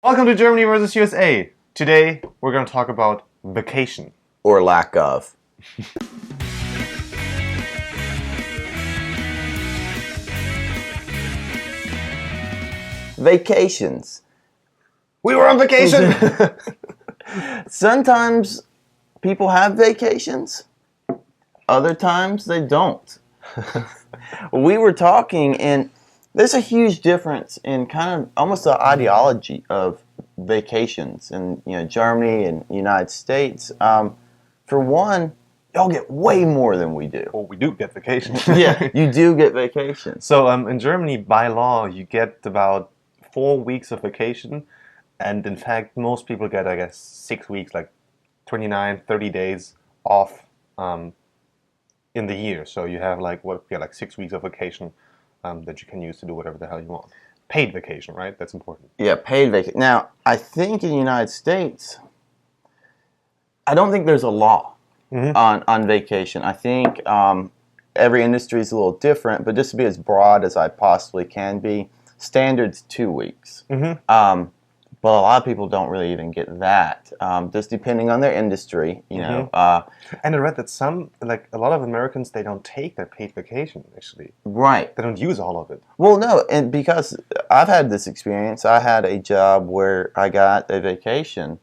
Welcome to Germany versus USA. Today we're going to talk about vacation. Or lack of. Vacations. We were on vacation! Sometimes people have vacations. Other times they don't. We were talking, and there's a huge difference in kind of almost the ideology of vacations in Germany and United States. For one, y'all get way more than we do. Well, we do get vacation. Yeah, you do get vacations. So in Germany, by law, you get about 4 weeks of vacation. And in fact, most people get, I guess, 6 weeks, like 29, 30 days off in the year. So you have like 6 weeks of vacation that you can use to do whatever the hell you want. Paid vacation, right? That's important. Yeah, paid vacation. Now, I think in the United States, I don't think there's a law on vacation. I think every industry is a little different, but just to be as broad as I possibly can be, standard's 2 weeks. But a lot of people don't really even get that, just depending on their industry, you know. And I read that a lot of Americans, they don't take their paid vacation, actually. Right. They don't use all of it. Well, no, and because I've had this experience, I had a job where I got a vacation,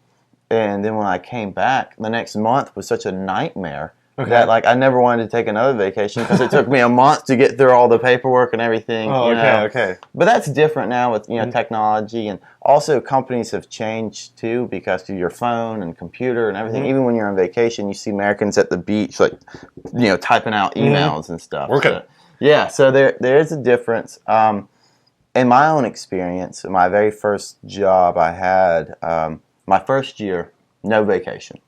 and then when I came back, the next month was such a nightmare that I never wanted to take another vacation because it took me a month to get through all the paperwork and everything. Oh, okay. But that's different now with technology, and also companies have changed too because of your phone and computer and everything. Even when you're on vacation, you see Americans at the beach typing out emails and stuff. Working. So there is a difference. In my own experience, my very first job I had, my first year, no vacation.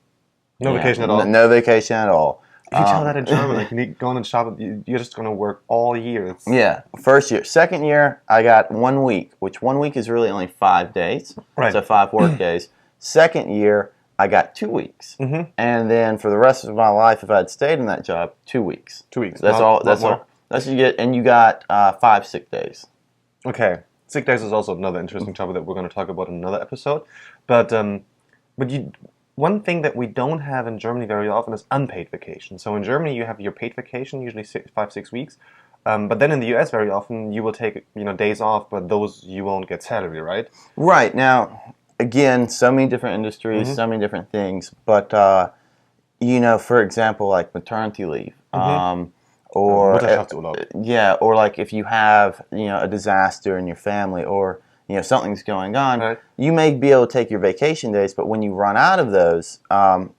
No vacation at all? No vacation at all. If you tell that in German, like you go and shop, you're just going to work all year. Yeah, first year. Second year, I got 1 week, which 1 week is really only 5 days. Right. So 5 work days. Second year, I got 2 weeks. And then for the rest of my life, if I had stayed in that job, 2 weeks. 2 weeks. That's all. That's all. That's what you get. And you got 5 sick days. Okay. Sick days is also another interesting topic that we're going to talk about in another episode. But one thing that we don't have in Germany very often is unpaid vacation. So in Germany, you have your paid vacation, usually 5-6 weeks. But then in the US, very often you will take days off, but those you won't get salary, right? Right. Now, again, so many different industries, so many different things. But for example, like maternity leave, or or like if you have a disaster in your family, or something's going on, right. You may be able to take your vacation days, but when you run out of those,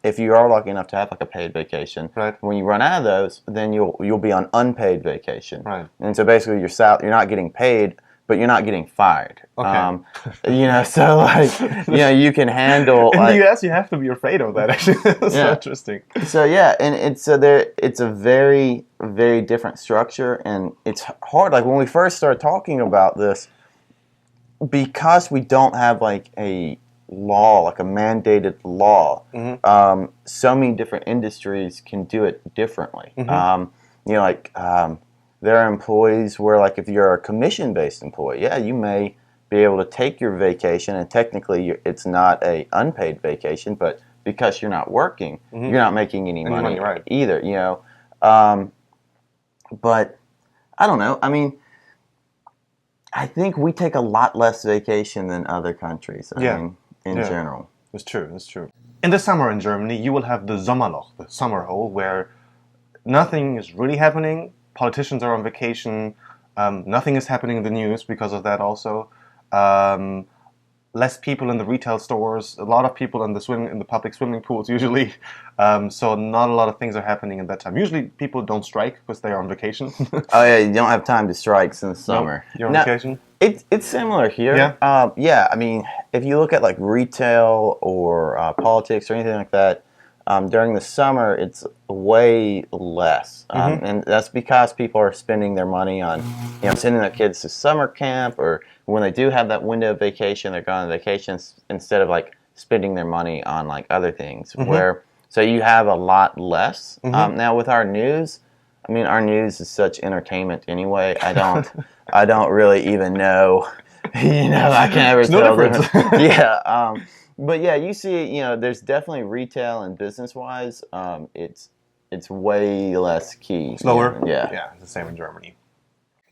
if you are lucky enough to have like a paid vacation, right. When you run out of those, then you'll be on unpaid vacation, right. And so basically you're not getting paid, but you're not getting fired. Okay. So you can handle. In the US, you have to be afraid of that. Actually, that's so interesting. So and it's a very, very different structure, and it's hard. Like when we first started talking about this, because we don't have like a law, like a mandated law, so many different industries can do it differently. There are employees where, like, if you're a commission-based employee, you may be able to take your vacation, and technically it's not a unpaid vacation, but because you're not working, you're not making any money right. either. But I don't know. I mean, I think we take a lot less vacation than other countries. I mean, in general. That's true. In the summer in Germany, you will have the Sommerloch, the summer hole, where nothing is really happening. Politicians are on vacation. Nothing is happening in the news because of that also. Less people in the retail stores. A lot of people in the public swimming pools usually. So not a lot of things are happening at that time. Usually people don't strike because they are on vacation. Oh yeah, you don't have time to strike in the summer. You're on vacation? It's similar here. Yeah? I mean, if you look at like retail or politics or anything like that, during the summer it's way less. And that's because people are spending their money on sending their kids to summer camp, or when they do have that window of vacation, they're going on vacations instead of like spending their money on like other things. So you have a lot less. Now with our news, I I mean, our news is such entertainment anyway. I don't really even know I can't ever There's no tell. difference. Yeah. But yeah, you see, there's definitely retail and business wise, it's way less key. Slower. Yeah. Yeah, it's the same in Germany.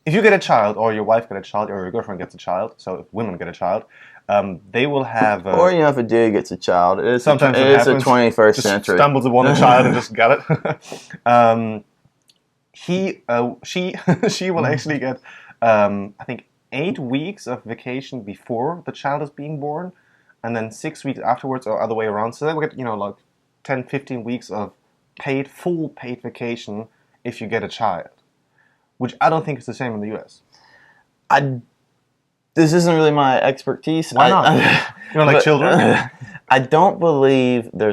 If you get a child, or your wife get a child, or your girlfriend gets a child, so if women get a child, they will have. Or if a dude gets a child, Sometimes it it is a happens. 21st Just century. stumbles upon a child and just got it. She will actually get, I think, 8 weeks of vacation before the child is being born, and then 6 weeks afterwards, or other way around. So they will get, like 10, 15 weeks of full paid vacation if you get a child, which I don't think is the same in the U.S. This isn't really my expertise. Why not? You don't like children? I don't believe there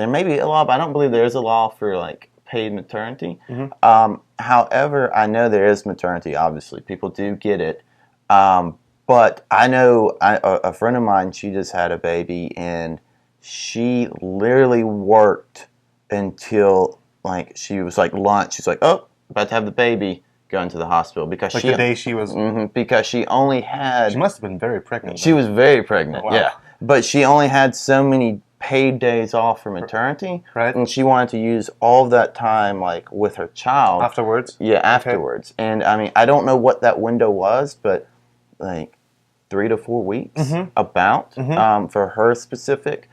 may be a law, but I don't believe there is a law for like paid maternity. However, I know there is maternity. Obviously, people do get it. But I know a friend of mine. She just had a baby, and she literally worked until like she was like lunch. She's like, "Oh, about to have the baby." Going to the hospital because like the day she was. Because she only had. She must have been very pregnant. She was very pregnant. Wow. Yeah, but she only had so many paid days off for maternity, right? And she wanted to use all of that time like with her child afterwards. Yeah, afterwards. Okay. And I mean, I don't know what that window was, but like 3 to 4 weeks, about for her specific.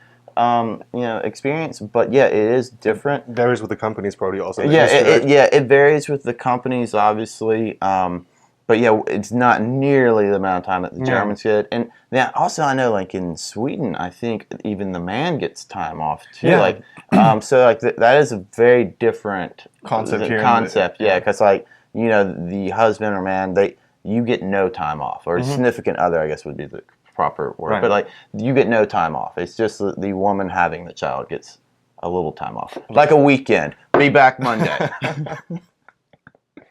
Experience, but yeah, it is different. It varies with the companies, probably also. Yeah, it varies with the companies, obviously. But yeah, it's not nearly the amount of time that the Germans get. And yeah, also I know, like in Sweden, I think even the man gets time off too. Yeah. Like, so like that is a very different concept here. Yeah, because like the husband or man, you get no time off, or significant other, I guess would be the proper word, right. But like you get no time off. It's just the woman having the child gets a little time off, like a weekend. Be back Monday.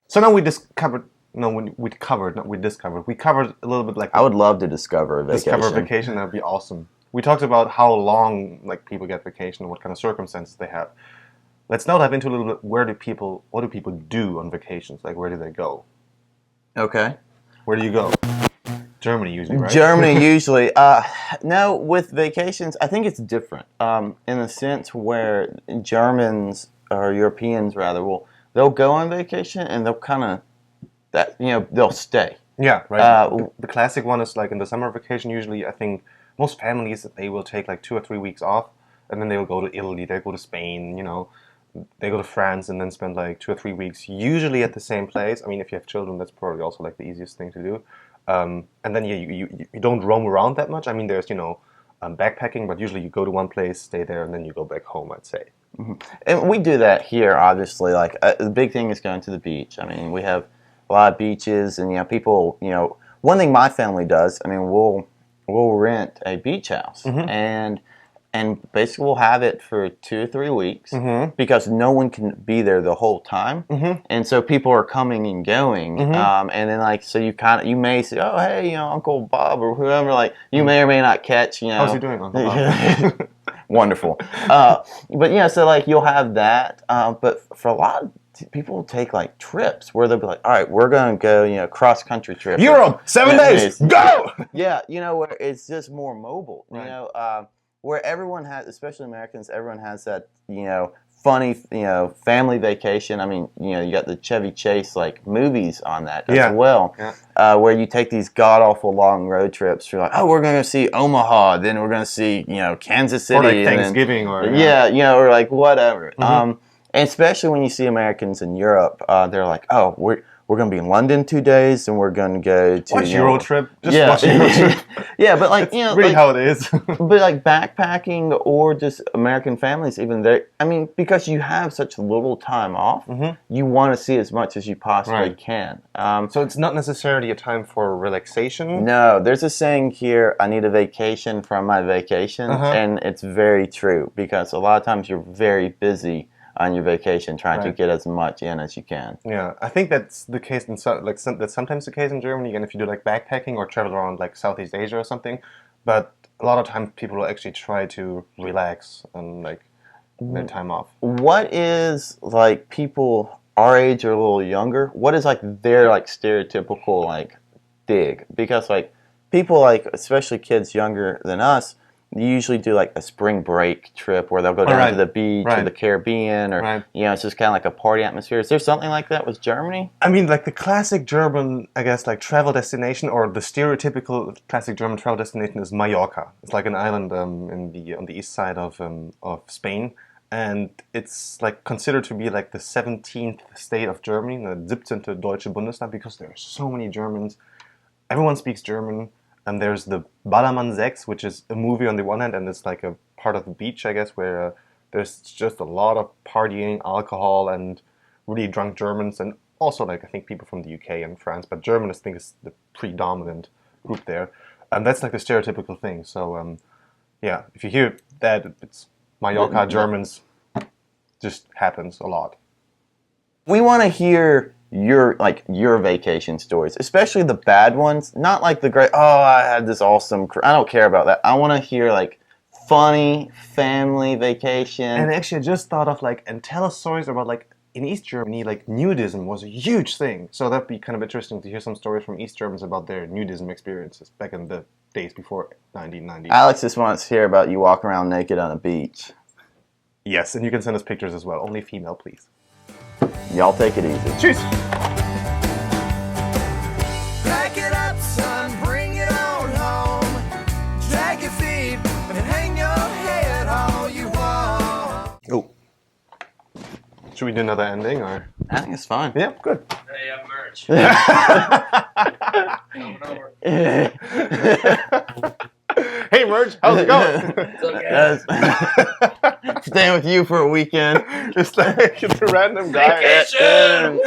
So now we discovered. We covered a little bit like. I would love to discover a vacation. Discover a vacation, that'd be awesome. We talked about how long like people get vacation and what kind of circumstances they have. Let's now dive into a little bit. What do people do on vacations? Like, where do they go? Okay. Where do you go? Germany usually, right? Germany usually. No, with vacations, I think it's different. In the sense where Germans or Europeans rather they'll go on vacation and they'll kind of they'll stay. Yeah, right. The classic one is like in the summer vacation. Usually, I think most families they will take like 2 or 3 weeks off, and then they will go to Italy. They go to Spain. They go to France and then spend like 2 or 3 weeks, usually at the same place. I mean, if you have children, that's probably also like the easiest thing to do. And then you don't roam around that much. I mean, there's backpacking, but usually you go to one place, stay there, and then you go back home, I'd say. And we do that here, obviously. Like the big thing is going to the beach. I mean, we have a lot of beaches, and people. One thing my family does. I mean, we'll rent a beach house, and basically we'll have it for 2 or 3 weeks because no one can be there the whole time, and so people are coming and going, and then like so you may say, oh hey, Uncle Bob or whoever, like you may or may not catch. How's he doing, Uncle Bob? Wonderful. But yeah, so like you'll have that, but for a lot of people take like trips where they'll be like, all right, we're going to go, cross country trip. Europe, 7 days, go! Yeah, where it's just more mobile, right. Where everyone has, especially Americans, everyone has that, funny, family vacation. I mean, you got the Chevy Chase like movies on that as well, where you take these god awful long road trips. You're like, oh, we're going to see Omaha, then we're going to see, Kansas City, or like Thanksgiving, or or like whatever. And especially when you see Americans in Europe, they're like, oh, we're going to be in London 2 days, and we're going to go to... Watch Euro Trip. Just watch Euro Trip. Yeah, but like, really how it is. But like backpacking or just American families, even because you have such little time off, you want to see as much as you possibly can. So it's not necessarily a time for relaxation? No, there's a saying here, I need a vacation from my vacation, and it's very true, because a lot of times you're very busy on your vacation, trying to get as much in as you can. Yeah, I think that's the case that's sometimes the case in Germany, and if you do like backpacking or travel around like Southeast Asia or something. But a lot of times people will actually try to relax and like their time off. What is like people our age or a little younger? What is like their like stereotypical like dig? Because like people like, especially kids younger than us, usually do like a spring break trip where they'll go down to the beach or the Caribbean, or it's just kind of like a party atmosphere. Is there something like that with Germany? I mean, like the classic German, I guess, like travel destination, or the stereotypical classic German travel destination is Mallorca. It's like an island on the east side of Spain, and it's like considered to be like the 17th state of Germany, the 17. Deutsche Bundesland, because there are so many Germans. Everyone speaks German. And there's the Ballermann 6, which is a movie on the one hand, and it's like a part of the beach, I guess, where there's just a lot of partying, alcohol, and really drunk Germans, and also like I think people from the UK and France, but German I think is the predominant group there, and that's like the stereotypical thing. So yeah, if you hear that, it's Mallorca Germans, just happens a lot. We want to hear your vacation stories, especially the bad ones, not like the great, oh, I had this awesome, I don't care about that. I want to hear like funny family vacation. And actually I just thought of and tell us stories about like in East Germany, like nudism was a huge thing. So that'd be kind of interesting to hear some stories from East Germans about their nudism experiences back in the days before 1990. Alex just wants to hear about you walking around naked on a beach. Yes, and you can send us pictures as well. Only female, please. Y'all take it easy. Cheers! Pack it up, son, bring it on home. Drag your feet and hang your head all you want. Oh. Should we do another ending, or? I think it's fine. Yeah, good. Hey, I'm merch. Coming over. Hey, Merge, how's it going? It's okay. Staying with you for a weekend. Just like it's a random guy. Vacation!